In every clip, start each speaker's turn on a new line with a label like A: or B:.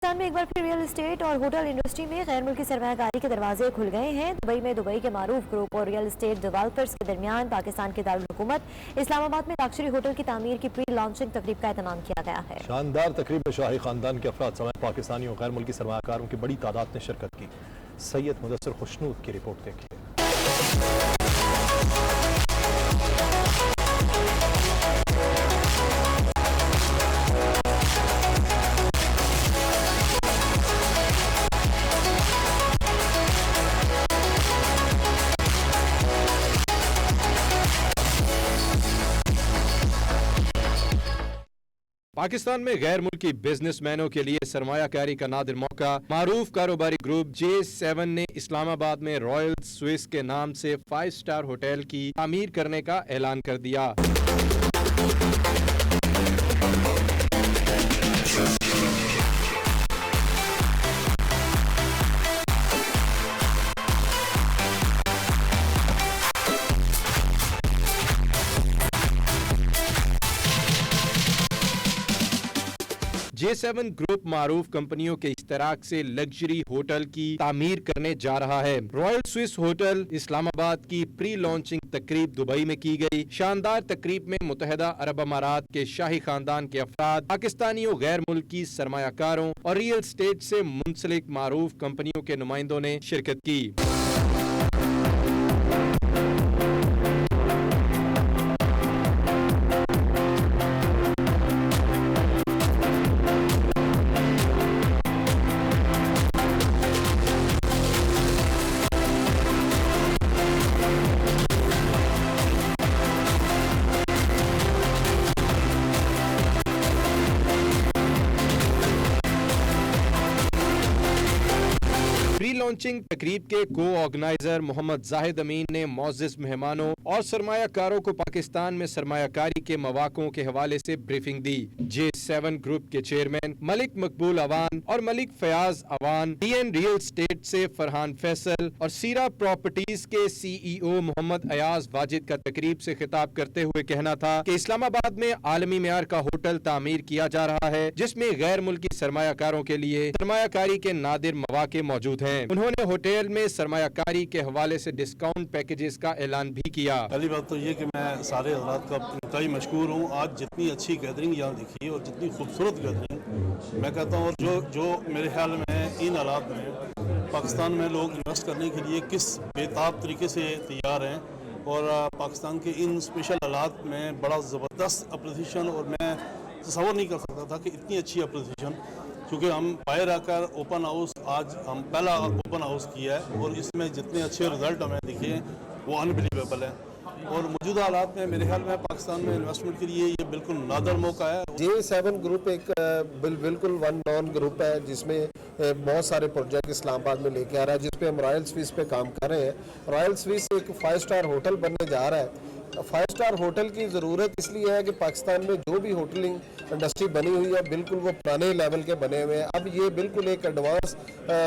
A: पाकिस्तान में एक बार फिर रियल एस्टेट और होटल इंडस्ट्री में गैर मुल्की सरमायाकारी के दरवाजे खुल गए हैं। दुबई में दुबई के मारूफ ग्रुप और रियल एस्टेट डेवलपर्स के दरमियान पाकिस्तान के दारुल हुकूमत इस्लामाबाद में लग्जरी होटल की तामीर की प्री लॉन्चिंग तकरीब का एहतमाम किया गया है।
B: शानदार तकरीब में शाही खानदान के अफराद समेत पाकिस्तानी और गैर मुल्की सरमायाकारों की बड़ी तादाद ने शिरकत की। सैयद मुदस्सिर खुशनूद की रिपोर्ट देखिए।
C: पाकिस्तान में गैर मुल्की बिजनेसमैनों के लिए सरमायाकारी का नादिर मौका। मारूफ कारोबारी ग्रुप J7 ने इस्लामाबाद में रॉयल स्विस के नाम से 5 स्टार होटल की तामीर करने का ऐलान कर दिया। J7 ग्रुप मारूफ कंपनियों के इश्तराक से लग्जरी होटल की तामीर करने जा रहा है। रॉयल स्विस होटल इस्लामाबाद की प्री लॉन्चिंग तकरीब दुबई में की गई। शानदार तकरीब में मुत्तहिदा अरब अमारात के शाही खानदान के अफराद, पाकिस्तानियों, गैर मुल्की सरमायाकारों और रियल एस्टेट से मुंसलिक मारूफ कंपनियों के नुमाइंदों ने शिरकत की। प्री लॉन्चिंग तकरीब के को ऑर्गेनाइजर मोहम्मद जाहिद अमीन ने मोअज़्ज़िज़ मेहमानों और सरमायाकारों को पाकिस्तान में सरमायाकारी के मौक़ों के हवाले से ब्रीफिंग दी। J7 ग्रुप के चेयरमैन मलिक मकबूल अवान और Malik Fayaz Awan, DN real estate से फरहान फैसल और सीरा प्रॉपर्टीज के CEO मोहम्मद अयाज वाजिद का तकरीब से खिताब करते हुए कहना था कि इस्लामाबाद में आलमी मेयार का होटल तामीर किया जा रहा है, जिसमें गैर मुल्की सरमायाकारों के लिए सरमायाकारी के नादिर मौक़े मौजूद हैं। उन्होंने होटल में सरमायाकारी के हवाले से डिस्काउंट पैकेजेस का ऐलान भी किया।
D: पहली बात तो ये कि मैं सारे हज़रात का इंतहाई मशकूर हूँ। आज जितनी अच्छी गैदरिंग यहाँ दिखी और जितनी खूबसूरत गैदरिंग मैं कहता हूँ, जो मेरे ख्याल में इन हालात में पाकिस्तान में लोग इन्वेस्ट करने के लिए किस बेताब तरीके से तैयार हैं और पाकिस्तान के इन स्पेशल हालात में बड़ा ज़बरदस्त अप्रिसिएशन, और मैं तसव्वुर नहीं कर सकता था कि इतनी अच्छी अप्रिसिएशन, क्योंकि हम बाहर आकर ओपन हाउस, आज हम पहला ओपन हाउस किया है और इसमें जितने अच्छे रिजल्ट हमें दिखे हैं वो अनबिलीवेबल है। और मौजूदा हालात में मेरे ख्याल में पाकिस्तान में इन्वेस्टमेंट के लिए ये बिल्कुल नादर मौका है।
E: J7 ग्रुप एक बिल्कुल वन नॉन ग्रुप है जिसमें बहुत सारे प्रोजेक्ट इस्लामाबाद में लेके आ रहा है, जिस पे हम रॉयल स्विस पे काम कर रहे हैं। रॉयल स्विस एक 5 स्टार होटल बनने जा रहा है। 5 स्टार होटल की ज़रूरत इसलिए है कि पाकिस्तान में जो भी होटलिंग इंडस्ट्री बनी हुई है बिल्कुल वो पुराने लेवल के बने हुए हैं। अब ये बिल्कुल एक एडवांस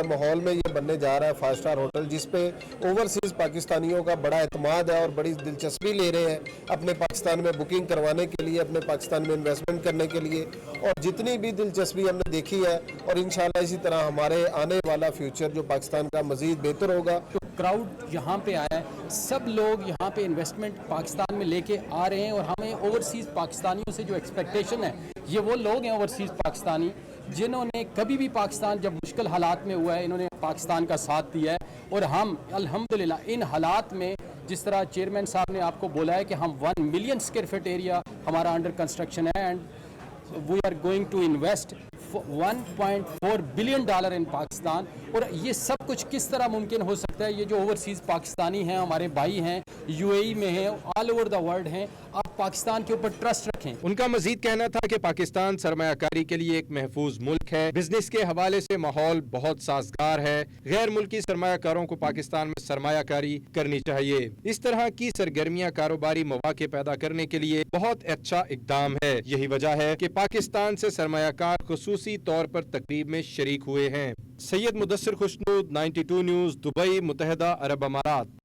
E: माहौल में ये बनने जा रहा है 5 स्टार होटल, जिस पे ओवरसीज़ पाकिस्तानियों का बड़ा एतमाद है और बड़ी दिलचस्पी ले रहे हैं अपने पाकिस्तान में बुकिंग करवाने के लिए, अपने पाकिस्तान में इन्वेस्टमेंट करने के लिए। और जितनी भी दिलचस्पी हमने देखी है और इंशाल्लाह इसी तरह हमारे आने वाला फ्यूचर जो पाकिस्तान का मज़ीद बेहतर होगा।
F: क्राउड यहाँ पे आया है, सब लोग यहाँ पे इन्वेस्टमेंट पाकिस्तान में लेके आ रहे हैं और हमें ओवरसीज़ पाकिस्तानियों से जो एक्सपेक्टेशन है, ये वो लोग हैं ओवरसीज़ पाकिस्तानी जिन्होंने कभी भी पाकिस्तान जब मुश्किल हालात में हुआ है इन्होंने पाकिस्तान का साथ दिया है। और हम अल्हम्दुलिल्लाह इन हालात में, जिस तरह चेयरमैन साहब ने आपको बोला है कि हम 1 मिलियन स्क्वायर फीट एरिया हमारा अंडर कंस्ट्रक्शन है and we are going to invest $1.4 billion in Pakistan. और ये सब कुछ किस तरह मुमकिन हो सकता है? ये जो ओवरसीज़ पाकिस्तानी हैं, हमारे भाई हैं, UAE में हैं, ऑल ओवर द वर्ल्ड हैं, आप पाकिस्तान के ऊपर ट्रस्ट रखें।
C: उनका मजीद कहना था कि पाकिस्तान सरमायाकारी के लिए एक महफूज मुल्क है। बिजनेस के हवाले से माहौल बहुत साजगार है। गैर मुल्की सरमायाकारों को पाकिस्तान में सरमायाकारी करनी चाहिए। इस तरह की सरगर्मियां कारोबारी मौके पैदा करने के लिए बहुत अच्छा इकदाम है। यही वजह है कि पाकिस्तान से सरमायाकार खुसूसी तौर पर तकरीब में शरीक हुए हैं। सैयद मुदस्सिर खुशनूद, 92 न्यूज़, दुबई, मुत्तहिदा अरब अमारात।